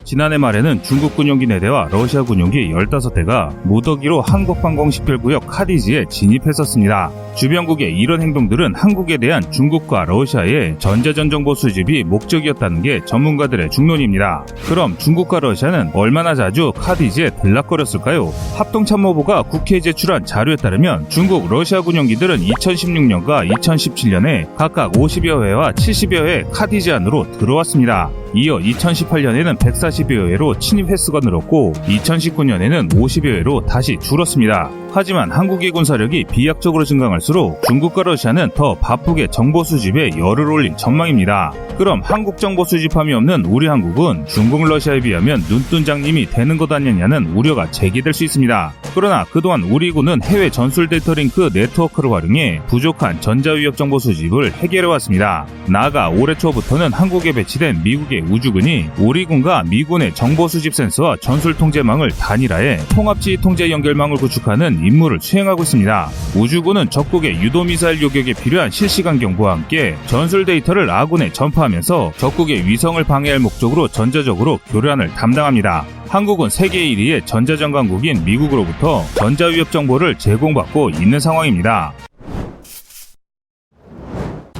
지난해 말에는 중국 군용기 4대와 러시아 군용기 15대가 무더기로 한국방공식별구역 카디지에 진입했었습니다. 주변국의 이런 행동들은 한국에 대한 중국과 러시아의 전자전 정보 수집이 목적이었다는 게 전문가들의 중론입니다. 그럼 중국과 러시아는 얼마나 자주 카디지에 들락거렸을까요? 합동참모부가 국회에 제출한 자료에 따르면 중국, 러시아 군용기들은 2016년과 2017년에 각각 50여 회와 70여 회 카디지 안으로 들어왔습니다. 이어 2018년에는 140여 회로 침입 횟수가 늘었고 2019년에는 50여 회로 다시 줄었습니다. 하지만 한국의 군사력이 비약적으로 증강할수록 중국과 러시아는 더 바쁘게 정보 수집에 열을 올릴 전망입니다. 그럼 한국 정보 수집함이 없는 우리 한국은 중국, 러시아에 비하면 눈뜬장님이 되는 것 아니냐는 우려가 제기될 수 있습니다. 그러나 그동안 우리 군은 해외 전술 데이터 링크 네트워크를 활용해 부족한 전자위협 정보 수집을 해결해왔습니다. 나아가 올해 초부터는 한국에 배치된 미국의 우주군이 우리 군과 미군의 정보 수집 센서와 전술 통제망을 단일화해 통합지휘 통제 연결망을 구축하는 임무를 수행하고 있습니다. 우주군은 적국의 유도미사일 요격에 필요한 실시간 경보와 함께 전술 데이터를 아군에 전파하면서 적국의 위성을 방해할 목적으로 전자적으로 교란을 담당합니다. 한국은 세계 1위의 전자전 강국인 미국으로부터 전자위협 정보를 제공받고 있는 상황입니다.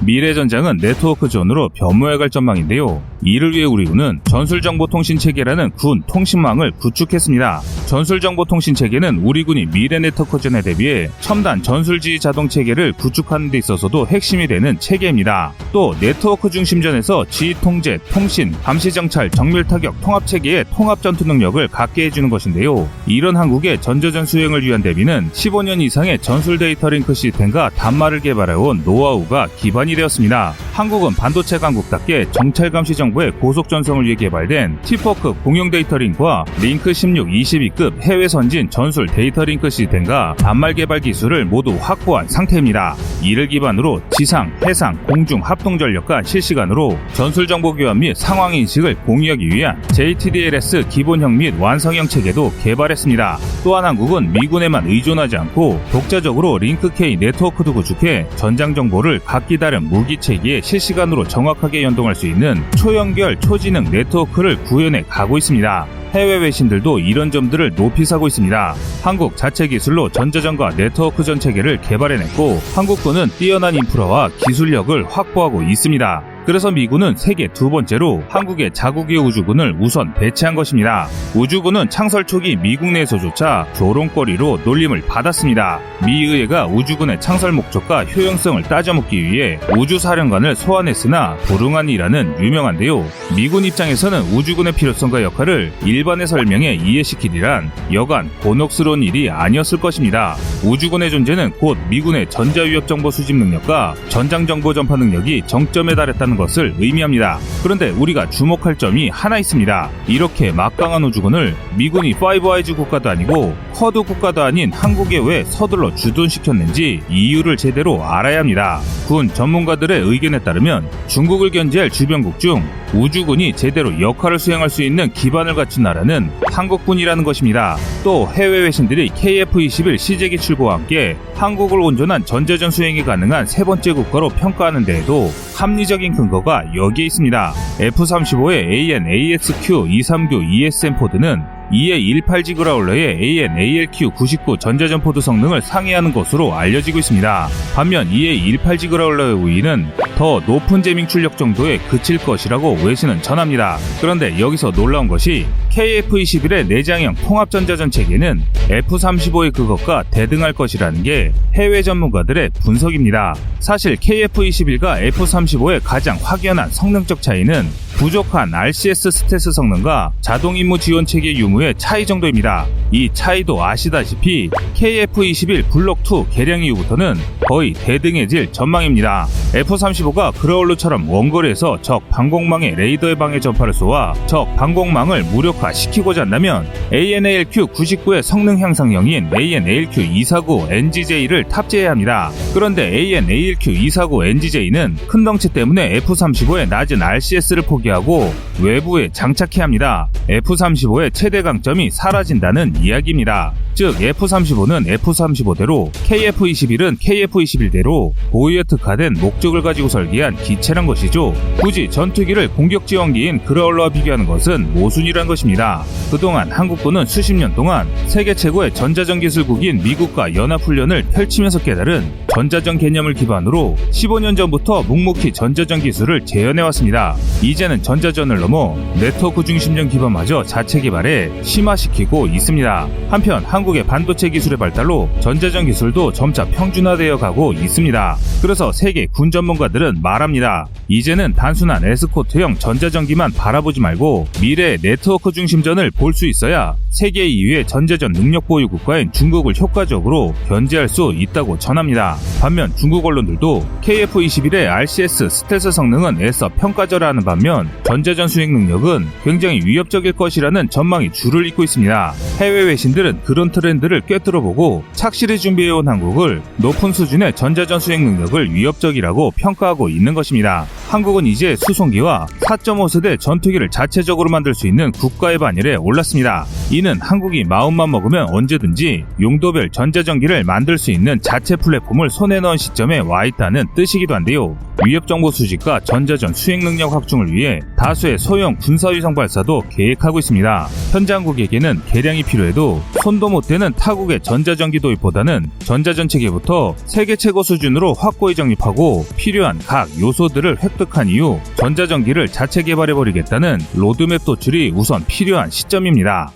미래 전장은 네트워크 존으로 변모해갈 전망인데요. 이를 위해 우리 군은 전술정보통신체계라는 군 통신망을 구축했습니다. 전술정보통신체계는 우리 군이 미래 네트워크 존에 대비해 첨단 전술지휘 자동체계를 구축하는 데 있어서도 핵심이 되는 체계입니다. 또 네트워크 중심전에서 지휘 통제, 통신, 감시 정찰, 정밀 타격, 통합체계의 통합 전투 능력을 갖게 해주는 것인데요. 이런 한국의 전자전 수행을 위한 대비는 15년 이상의 전술 데이터 링크 시스템과 단말을 개발해온 노하우가 기반이 되었습니다. 한국은 반도체 강국답게 정찰 감시 정보의 고속 전송을 위해 개발된 T4급 공용 데이터 링크와 링크 16, 22급 해외 선진 전술 데이터 링크 시스템과 단말 개발 기술을 모두 확보한 상태입니다. 이를 기반으로 지상, 해상, 공중 합동 전력과 실시간으로 전술 정보 교환 및 상황 인식을 공유하기 위한 JTDLS 기본형 및 완성형 체계도 개발했습니다. 또한 한국은 미군에만 의존하지 않고 독자적으로 링크 K 네트워크도 구축해 전장 정보를 각기 다른 무기 체계에 실시간으로 정확하게 연동할 수 있는 초연결, 초지능 네트워크를 구현해 가고 있습니다. 해외 외신들도 이런 점들을 높이 사고 있습니다. 한국 자체 기술로 전자전과 네트워크 전 체계를 개발해냈고 한국군은 뛰어난 인프라와 기술력을 확보하고 있습니다. 그래서 미군은 세계 두 번째로 한국의 자국의 우주군을 우선 배치한 것입니다. 우주군은 창설 초기 미국 내에서조차 조롱거리로 놀림을 받았습니다. 미 의회가 우주군의 창설 목적과 효용성을 따져묻기 위해 우주사령관을 소환했으나 불응한이라는 유명한데요. 미군 입장에서는 우주군의 필요성과 역할을 일반에 설명해 이해시키리란 여간 곤혹스러운 일이 아니었을 것입니다. 우주군의 존재는 곧 미군의 전자위협 정보 수집 능력과 전장 정보 전파 능력이 정점에 달했다는 것을 의미합니다. 그런데 우리가 주목할 점이 하나 있습니다. 이렇게 막강한 우주군을 미군이 파이브 아이즈 국가도 아니고 쿼드 국가도 아닌 한국에 왜 서둘러 주둔시켰는지 이유를 제대로 알아야 합니다. 군 전문가들의 의견에 따르면 중국을 견제할 주변국 중 우주군이 제대로 역할을 수행할 수 있는 기반을 갖춘 나라는 한국군이라는 것입니다. 또 해외 외신들이 KF-21 시제기 출고와 함께 한국을 온전한 전자전 수행이 가능한 세 번째 국가로 평가하는 데에도 합리적인 근거가 여기에 있습니다. F-35의 AN/AXQ-239 ESM-포드는 EA-18G 그라울러의 AN/ALQ-99 전자전 포드 성능을 상회하는 것으로 알려지고 있습니다. 반면 EA-18G 그라울러의 우위는 더 높은 재밍 출력 정도에 그칠 것이라고 외신은 전합니다. 그런데 여기서 놀라운 것이 KF-21의 내장형 통합 전자전 체계는 F-35의 그것과 대등할 것이라는 게 해외 전문가들의 분석입니다. 사실 KF-21과 F-35의 가장 확연한 성능적 차이는 부족한 RCS 스텔스 성능과 자동 임무 지원 체계 유무의 차이 정도입니다. 이 차이도 아시다시피 KF-21 블록2 개량 이후부터는 거의 대등해질 전망입니다. F-35가 그라울러처럼 원거리에서 적 방공망의 레이더의 방해 전파를 쏘아 적 방공망을 무력화시키고자 한다면 AN/ALQ-99의 성능 향상형인 AN/ALQ-249 NGJ를 탑재해야 합니다. 그런데 AN/ALQ-249 NGJ는 큰 덩치 때문에 F-35의 낮은 RCS를 포기해 설계하고 외부에 장착해야 합니다. F-35의 최대 강점이 사라진다는 이야기입니다. 즉 F-35는 F-35대로 KF-21은 KF-21대로 보유에 특화된 목적을 가지고 설계한 기체란 것이죠. 굳이 전투기를 공격 지원기인 그라울러와 비교하는 것은 모순이란 것입니다. 그동안 한국군은 수십 년 동안 세계 최고의 전자전 기술국인 미국과 연합훈련을 펼치면서 깨달은 전자전 개념을 기반으로 15년 전부터 묵묵히 전자전 기술을 재현해왔습니다. 이제는 전자전을 넘어 네트워크 중심전 기반마저 자체 개발해 심화시키고 있습니다. 한편 한국의 반도체 기술의 발달로 전자전 기술도 점차 평준화되어 가고 있습니다. 그래서 세계 군 전문가들은 말합니다. 이제는 단순한 에스코트형 전자전기만 바라보지 말고 미래의 네트워크 중심전을 볼 수 있어야 세계 2위의 전자전 능력 보유 국가인 중국을 효과적으로 견제할 수 있다고 전합니다. 반면 중국 언론들도 KF-21의 RCS 스텔스 성능은 애써 평가절하하는 반면 전자전 수행 능력은 굉장히 위협적일 것이라는 전망이 줄을 잇고 있습니다. 해외 외신들은 그런 트렌드를 꿰뚫어보고 착실히 준비해온 한국을 높은 수준의 전자전 수행 능력을 위협적이라고 평가하고 있는 것입니다. 한국은 이제 수송기와 4.5세대 전투기를 자체적으로 만들 수 있는 국가의 반열에 올랐습니다. 이는 한국이 마음만 먹으면 언제든지 용도별 전자전기를 만들 수 있는 자체 플랫폼을 손에 넣은 시점에 와 있다는 뜻이기도 한데요. 위협정보 수집과 전자전 수행 능력 확충을 위해 다수의 소형 군사위성 발사도 계획하고 있습니다. 현재 한국에게는 개량이 필요해도 손도 못 대는 타국의 전자전기 도입보다는 전자전 체계부터 세계 최고 수준으로 확고히 정립하고 필요한 각 요소들을 획득한 이후 전자전기를 자체 개발해버리겠다는 로드맵 도출이 우선 필요한 시점입니다.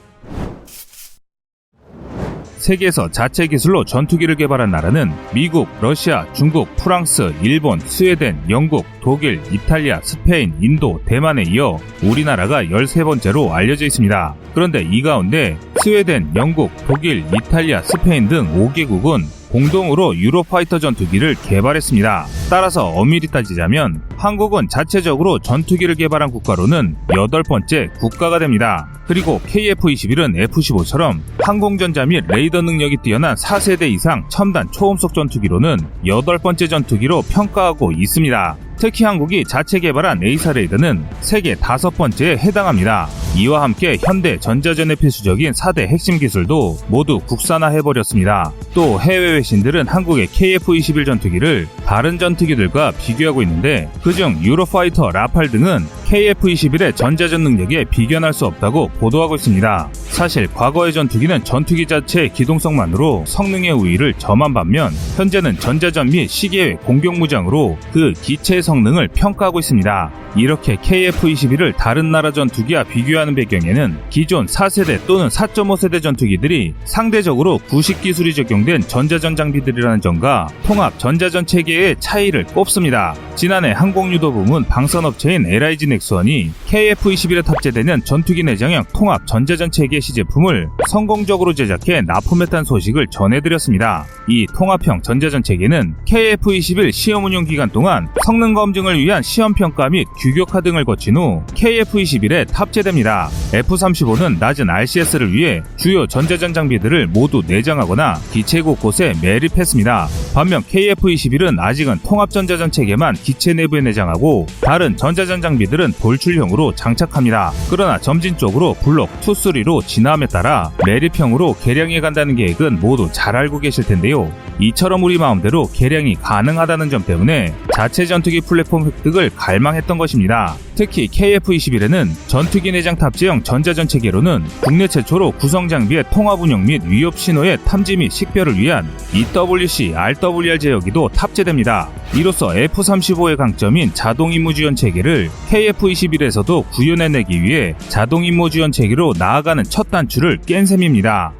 세계에서 자체 기술로 전투기를 개발한 나라는 미국, 러시아, 중국, 프랑스, 일본, 스웨덴, 영국, 독일, 이탈리아, 스페인, 인도, 대만에 이어 우리나라가 13번째로 알려져 있습니다. 그런데 이 가운데 스웨덴, 영국, 독일, 이탈리아, 스페인 등 5개국은 공동으로 유로파이터 전투기를 개발했습니다. 따라서 엄밀히 따지자면 한국은 자체적으로 전투기를 개발한 국가로는 8번째 국가가 됩니다. 그리고 KF-21은 F-15처럼 항공전자 및 레이더 능력이 뛰어난 4세대 이상 첨단 초음속 전투기로는 8번째 전투기로 평가하고 있습니다. 특히 한국이 자체 개발한 에이사 레이더는 세계 5번째에 해당합니다. 이와 함께 현대 전자전의 필수적인 4대 핵심 기술도 모두 국산화해버렸습니다. 또 해외 외신들은 한국의 KF-21 전투기를 다른 전투기들과 비교하고 있는데 그중 유로파이터, 라팔 등은 KF-21의 전자전 능력에 비견할 수 없다고 보도하고 있습니다. 사실 과거의 전투기는 전투기 자체의 기동성만으로 성능의 우위를 점한 반면 현재는 전자전 및 시계외 공격무장으로 그 기체의 성능을 평가하고 있습니다. 이렇게 KF-21을 다른 나라 전투기와 비교하는 배경에는 기존 4세대 또는 4.5세대 전투기들이 상대적으로 구식 기술이 적용된 전자전 장비들이라는 점과 통합 전자전 체계의 차이를 꼽습니다. 지난해 항공유도 부문 방산업체인 LIG 넥스원이 KF-21에 탑재되는 전투기 내장형 통합 전자전 체계 시제품을 성공적으로 제작해 납품했다는 소식을 전해드렸습니다. 이 통합형 전자전 체계는 KF-21 시험 운용 기간 동안 성능 검증을 위한 시험평가 및 규격화 등을 거친 후 KF-21에 탑재됩니다. F-35는 낮은 RCS를 위해 주요 전자전 장비들을 모두 내장하거나 기체 곳곳에 매립했습니다. 반면 KF-21은 아직은 통합 전자전 체계만 기체 내부에 내장하고 다른 전자전 장비들은 돌출형으로 장착합니다. 그러나 점진적으로 블록 2, 3로 진화함에 따라 매립형으로 개량해 간다는 계획은 모두 잘 알고 계실 텐데요. 이처럼 우리 마음대로 개량이 가능하다는 점 때문에 자체 전투기 플랫폼 획득을 갈망했던 것입니다. 특히 KF-21에는 전투기 내장 탑재형 전자전 체계로는 국내 최초로 구성 장비의 통합 운영 및 위협 신호의 탐지 및 식별을 위한 EWC, RWR 제어기도 탑재됩니다. 이로써 F-35의 강점인 자동 임무 지원 체계를 KF-21에서도 구현해내기 위해 자동 임무 지원 체계로 나아가는 첫 단추를 깬 셈입니다.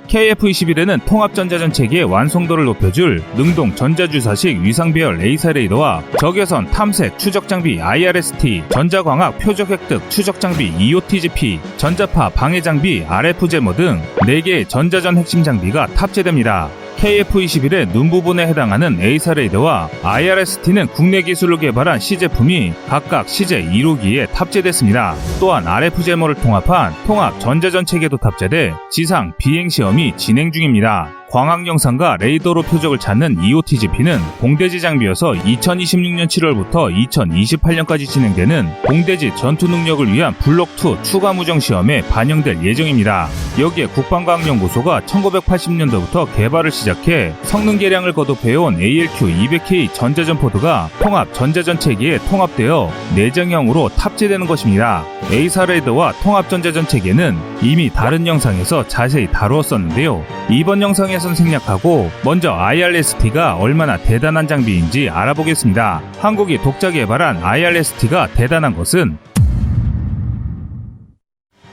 KF-21에는 통합전자전 체계의 완성도를 높여줄 능동 전자주사식 위상배열 에이사 레이더와 적외선 탐색 추적장비 IRST, 전자광학 표적 획득 추적장비 EOTGP, 전자파 방해장비 RF제모 등 4개의 전자전 핵심 장비가 탑재됩니다. KF-21의 눈 부분에 해당하는 에이사 레이더와 IRST는 국내 기술로 개발한 C제품이 각각 CJ 1호기에 탑재됐습니다. 또한 RF제모를 통합한 통합 전자전 체계도 탑재돼 지상 비행 시험이 진행 중입니다. 광학 영상과 레이더로 표적을 찾는 EOTGP는 공대지 장비여서 2026년 7월부터 2028년까지 진행되는 공대지 전투 능력을 위한 블록2 추가 무정 시험에 반영될 예정입니다. 여기에 국방과학연구소가 1980년도부터 개발을 시작해 성능 개량을 거듭해온 ALQ200K 전자전포드가 통합 전자전체계에 통합되어 내장형으로 탑재되는 것입니다. A사 레이더와 통합 전자전체계는 이미 다른 영상에서 자세히 다루었었는데요. 이번 영상에선 생략하고 먼저 IRST가 얼마나 대단한 장비인지 알아보겠습니다. 한국이 독자 개발한 IRST가 대단한 것은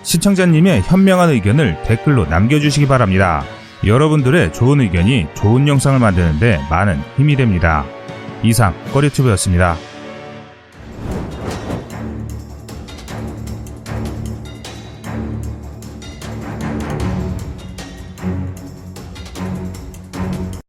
시청자님의 현명한 의견을 댓글로 남겨주시기 바랍니다. 여러분들의 좋은 의견이 좋은 영상을 만드는데 많은 힘이 됩니다. 이상 꺼리튜브였습니다.